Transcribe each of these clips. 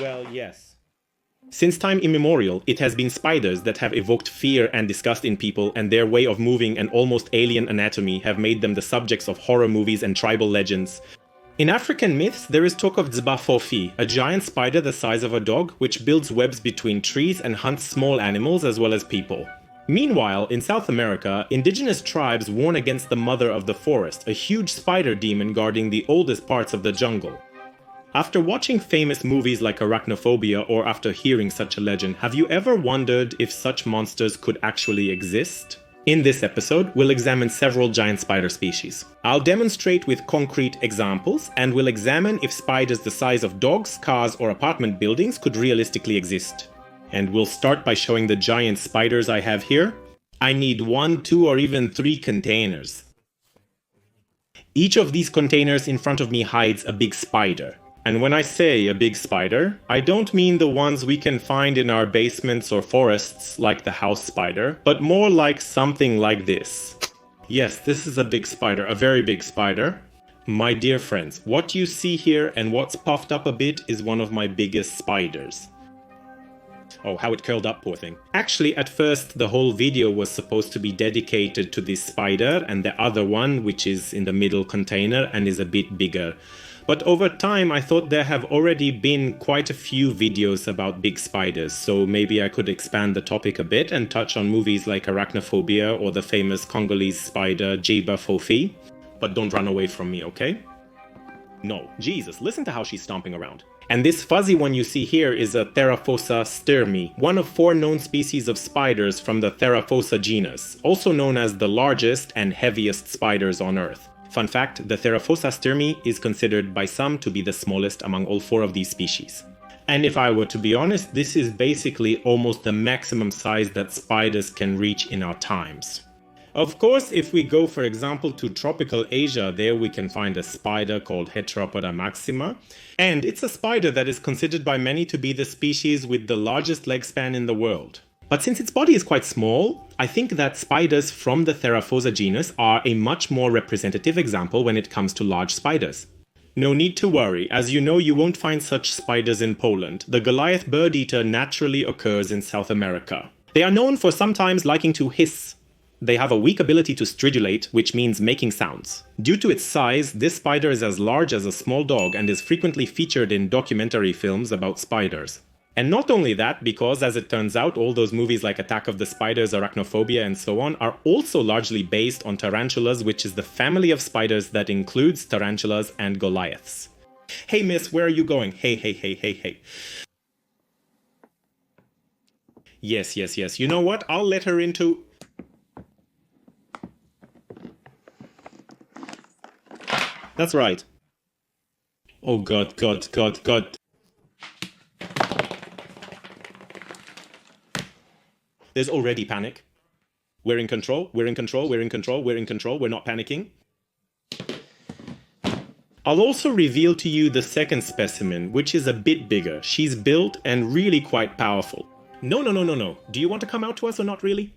Well, yes. Since time immemorial, it has been spiders that have evoked fear and disgust in people, and their way of moving and almost alien anatomy have made them the subjects of horror movies and tribal legends. In African myths, there is talk of Dzbafofi, a giant spider the size of a dog, which builds webs between trees and hunts small animals as well as people. Meanwhile, in South America, indigenous tribes warn against the Mother of the Forest, a huge spider demon guarding the oldest parts of the jungle. After watching famous movies like Arachnophobia or after hearing such a legend, have you ever wondered if such monsters could actually exist? In this episode, we'll examine several giant spider species. I'll demonstrate with concrete examples, and we'll examine if spiders the size of dogs, cars, or apartment buildings could realistically exist. And we'll start by showing the giant spiders I have here. I need 1, 2, or even 3 containers. Each of these containers in front of me hides a big spider. And when I say a big spider, I don't mean the ones we can find in our basements or forests like the house spider, but more like something like this. Yes, this is a big spider, a very big spider. My dear friends, what you see here and what's puffed up a bit is one of my biggest spiders. Oh, how it curled up, poor thing. Actually, at first, the whole video was supposed to be dedicated to this spider and the other one, which is in the middle container and is a bit bigger. But over time, I thought there have already been quite a few videos about big spiders, so maybe I could expand the topic a bit and touch on movies like Arachnophobia or the famous Congolese spider Dzbafofi. But don't run away from me, okay? No, Jesus, listen to how she's stomping around. And this fuzzy one you see here is a Theraphosa Stirmi, one of 4 known species of spiders from the Theraphosa genus, also known as the largest and heaviest spiders on Earth. Fun fact, the Theraphosa Stirmi is considered by some to be the smallest among all 4 of these species. And if I were to be honest, this is basically almost the maximum size that spiders can reach in our times. Of course, if we go, for example, to tropical Asia, there we can find a spider called Heteropoda maxima. And it's a spider that is considered by many to be the species with the largest leg span in the world. But since its body is quite small, I think that spiders from the Theraphosa genus are a much more representative example when it comes to large spiders. No need to worry, as you know you won't find such spiders in Poland. The Goliath bird eater naturally occurs in South America. They are known for sometimes liking to hiss. They have a weak ability to stridulate, which means making sounds. Due to its size, this spider is as large as a small dog and is frequently featured in documentary films about spiders. And not only that, because as it turns out, all those movies like Attack of the Spiders, Arachnophobia, and so on are also largely based on tarantulas, which is the family of spiders that includes tarantulas and Goliaths. Hey miss, where are you going? Hey. Yes. You know what? I'll let her into... That's right. Oh God. There's already panic. We're in control, we're not panicking. I'll also reveal to you the second specimen, which is a bit bigger. She's built and really quite powerful. No. Do you want to come out to us or not really?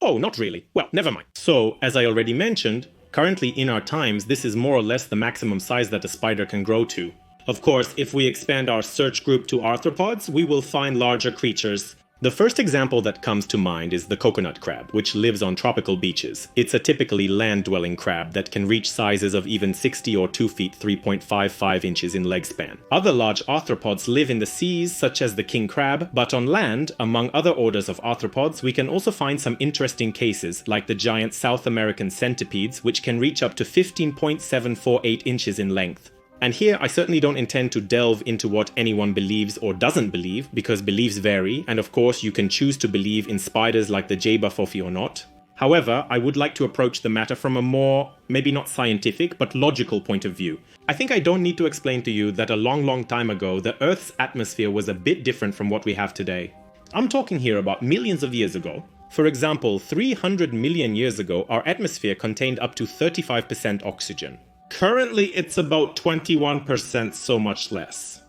Oh, not really. Well, never mind. So, as I already mentioned, currently in our times, this is more or less the maximum size that a spider can grow to. Of course, if we expand our search group to arthropods, we will find larger creatures. The first example that comes to mind is the coconut crab, which lives on tropical beaches. It's a typically land-dwelling crab that can reach sizes of even 60 or 2 feet 3.55 inches in leg span. Other large arthropods live in the seas, such as the king crab, but on land, among other orders of arthropods, we can also find some interesting cases, like the giant South American centipedes, which can reach up to 15.748 inches in length. And here, I certainly don't intend to delve into what anyone believes or doesn't believe, because beliefs vary, and of course you can choose to believe in spiders like the Dzbafofi or not. However, I would like to approach the matter from a more, maybe not scientific, but logical point of view. I think I don't need to explain to you that a long time ago, the Earth's atmosphere was a bit different from what we have today. I'm talking here about millions of years ago. For example, 300 million years ago, our atmosphere contained up to 35% oxygen. Currently, it's about 21%, so much less.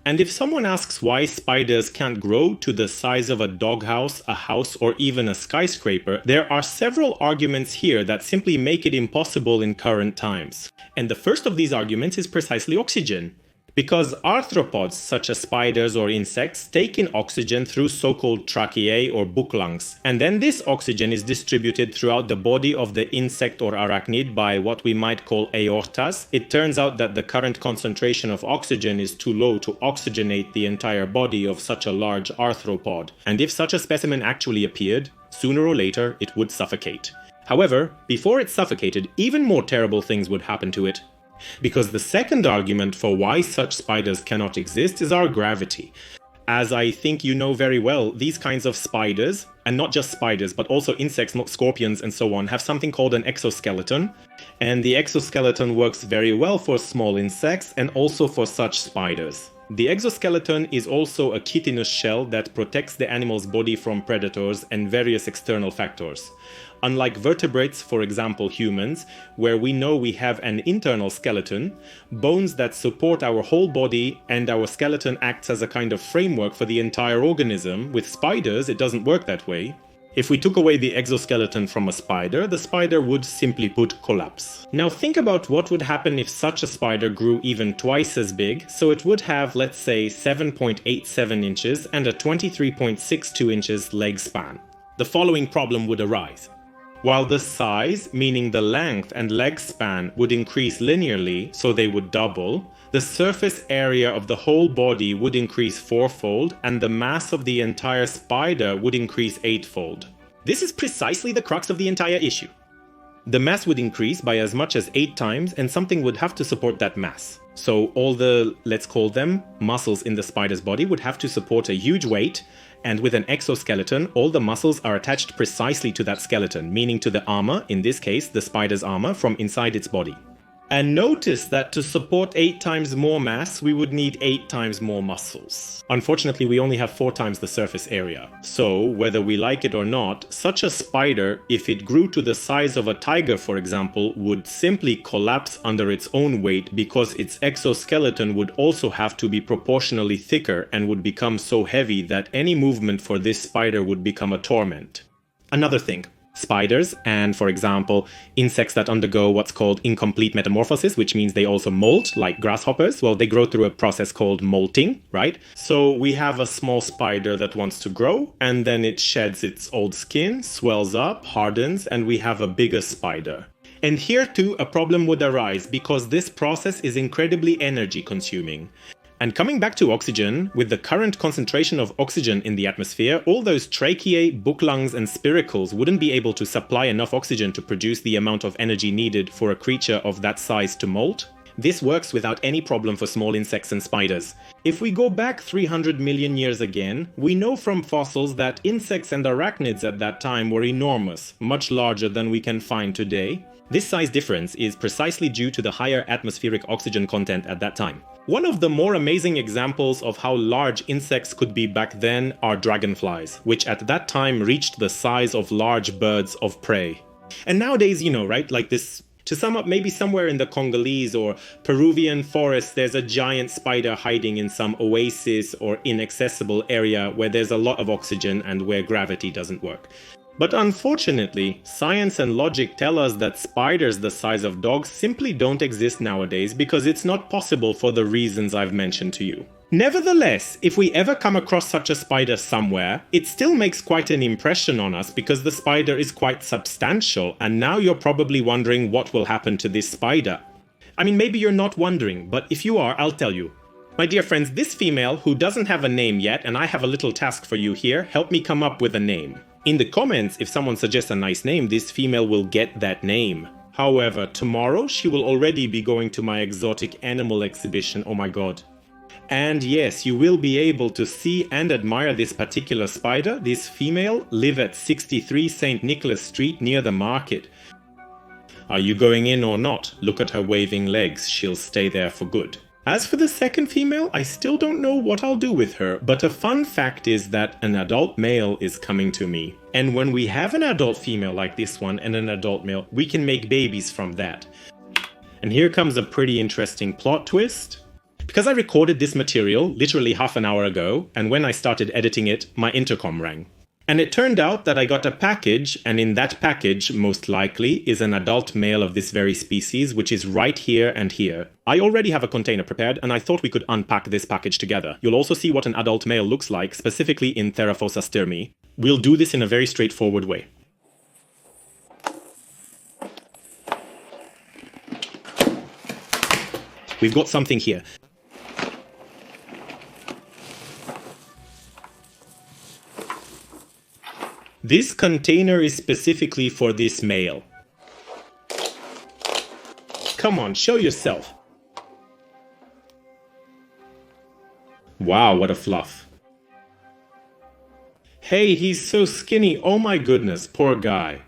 And if someone asks why spiders can't grow to the size of a doghouse, a house, or even a skyscraper, there are several arguments here that simply make it impossible in current times. And the first of these arguments is precisely oxygen. Because arthropods, such as spiders or insects, take in oxygen through so-called tracheae or book lungs, and then this oxygen is distributed throughout the body of the insect or arachnid by what we might call aortas. It turns out that the current concentration of oxygen is too low to oxygenate the entire body of such a large arthropod, and if such a specimen actually appeared, sooner or later it would suffocate. However, before it suffocated, even more terrible things would happen to it. Because the second argument for why such spiders cannot exist is our gravity. As I think you know very well, these kinds of spiders, and not just spiders, but also insects, scorpions and so on, have something called an exoskeleton. And the exoskeleton works very well for small insects and also for such spiders. The exoskeleton is also a chitinous shell that protects the animal's body from predators and various external factors. Unlike vertebrates, for example humans, where we know we have an internal skeleton, bones that support our whole body, and our skeleton acts as a kind of framework for the entire organism, with spiders it doesn't work that way. If we took away the exoskeleton from a spider, the spider would simply put collapse. Now think about what would happen if such a spider grew even twice as big, so it would have, let's say, 7.87 inches and a 23.62 inches leg span. The following problem would arise. While the size, meaning the length and leg span, would increase linearly, so they would double, the surface area of the whole body would increase fourfold, and the mass of the entire spider would increase eightfold. This is precisely the crux of the entire issue. The mass would increase by as much as 8 times, and something would have to support that mass. So all the, let's call them, muscles in the spider's body would have to support a huge weight, and with an exoskeleton, all the muscles are attached precisely to that skeleton, meaning to the armor, in this case the spider's armor, from inside its body. And notice that to support 8 times more mass, we would need 8 times more muscles. Unfortunately, we only have 4 times the surface area. So, whether we like it or not, such a spider, if it grew to the size of a tiger for example, would simply collapse under its own weight because its exoskeleton would also have to be proportionally thicker and would become so heavy that any movement for this spider would become a torment. Another thing. Spiders and, for example, insects that undergo what's called incomplete metamorphosis, which means they also molt, like grasshoppers. Well, they grow through a process called molting, right? So we have a small spider that wants to grow, and then it sheds its old skin, swells up, hardens, and we have a bigger spider. And here too, a problem would arise because this process is incredibly energy consuming. And coming back to oxygen, with the current concentration of oxygen in the atmosphere, all those tracheae, book lungs and spiracles wouldn't be able to supply enough oxygen to produce the amount of energy needed for a creature of that size to molt. This works without any problem for small insects and spiders. If we go back 300 million years again, we know from fossils that insects and arachnids at that time were enormous, much larger than we can find today. This size difference is precisely due to the higher atmospheric oxygen content at that time. One of the more amazing examples of how large insects could be back then are dragonflies, which at that time reached the size of large birds of prey. And nowadays, you know, right, like this, to sum up, maybe somewhere in the Congolese or Peruvian forest there's a giant spider hiding in some oasis or inaccessible area where there's a lot of oxygen and where gravity doesn't work. But unfortunately, science and logic tell us that spiders the size of dogs simply don't exist nowadays because it's not possible for the reasons I've mentioned to you. Nevertheless, if we ever come across such a spider somewhere, it still makes quite an impression on us because the spider is quite substantial, and now you're probably wondering what will happen to this spider. I mean, maybe you're not wondering, but if you are, I'll tell you. My dear friends, this female, who doesn't have a name yet, and I have a little task for you here, help me come up with a name. In the comments, if someone suggests a nice name, this female will get that name. However, tomorrow she will already be going to my exotic animal exhibition, oh my god. And yes, you will be able to see and admire this particular spider, this female, live at 63 St. Nicholas Street near the market. Are you going in or not? Look at her waving legs, she'll stay there for good. As for the second female, I still don't know what I'll do with her, but a fun fact is that an adult male is coming to me. And when we have an adult female like this one and an adult male, we can make babies from that. And here comes a pretty interesting plot twist. Because I recorded this material literally half an hour ago, and when I started editing it, my intercom rang. And it turned out that I got a package, and in that package, most likely, is an adult male of this very species, which is right here and here. I already have a container prepared, and I thought we could unpack this package together. You'll also see what an adult male looks like, specifically in Theraphosa stirmi. We'll do this in a very straightforward way. We've got something here. This container is specifically for this male. Come on, show yourself. Wow, what a fluff. Hey, he's so skinny. Oh my goodness, poor guy.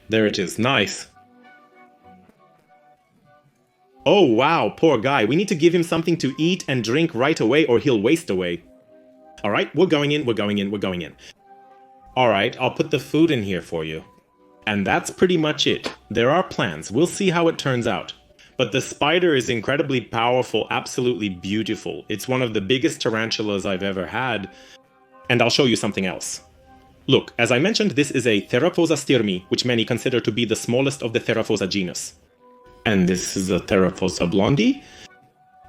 There it is, nice. Oh wow, poor guy. We need to give him something to eat and drink right away or he'll waste away. Alright, we're going in. Alright, I'll put the food in here for you. And that's pretty much it. There are plans. We'll see how it turns out. But the spider is incredibly powerful, absolutely beautiful. It's one of the biggest tarantulas I've ever had. And I'll show you something else. Look, as I mentioned, this is a Theraphosa stirmi, which many consider to be the smallest of the Theraphosa genus. And this is a Theraphosa blondie.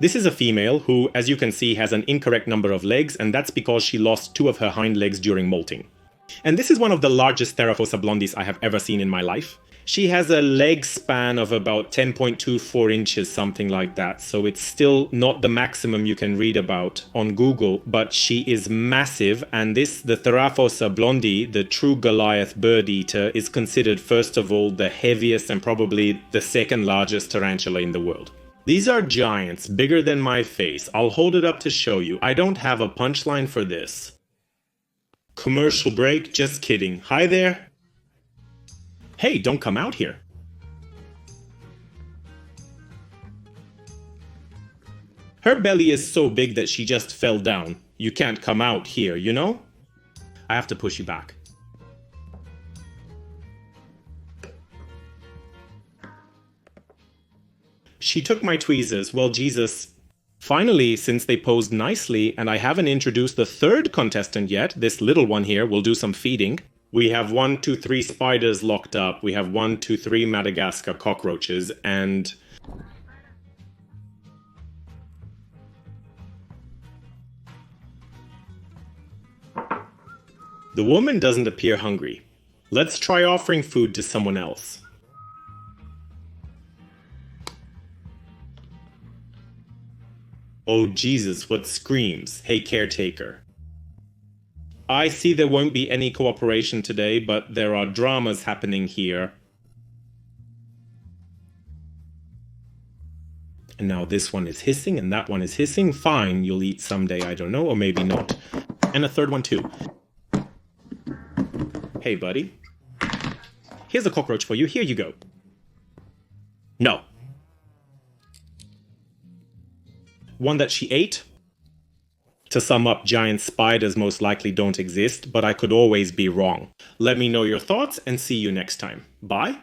This is a female who, as you can see, has an incorrect number of legs, and that's because she lost 2 of her hind legs during molting. And this is one of the largest Theraphosa blondies I have ever seen in my life. She has a leg span of about 10.24 inches, something like that, so it's still not the maximum you can read about on Google, but she is massive, and this, the Theraphosa blondie, the true Goliath bird eater, is considered first of all the heaviest and probably the second largest tarantula in the world. These are giants, bigger than my face. I'll hold it up to show you. I don't have a punchline for this. Commercial break? Just kidding. Hi there. Hey, don't come out here. Her belly is so big that she just fell down. You can't come out here, you know? I have to push you back. She took my tweezers. Well, Jesus. Finally, since they posed nicely, and I haven't introduced the third contestant yet, this little one here will do some feeding. We have 1, 2, 3 spiders locked up. We have 1, 2, 3 Madagascar cockroaches, and... the woman doesn't appear hungry. Let's try offering food to someone else. Oh Jesus, what screams? Hey caretaker. I see there won't be any cooperation today, but there are dramas happening here. And now this one is hissing and that one is hissing. Fine, you'll eat someday, I don't know, or maybe not. And a third one too. Hey buddy. Here's a cockroach for you, here you go. No. One that she ate? To sum up, giant spiders most likely don't exist, but I could always be wrong. Let me know your thoughts and see you next time. Bye.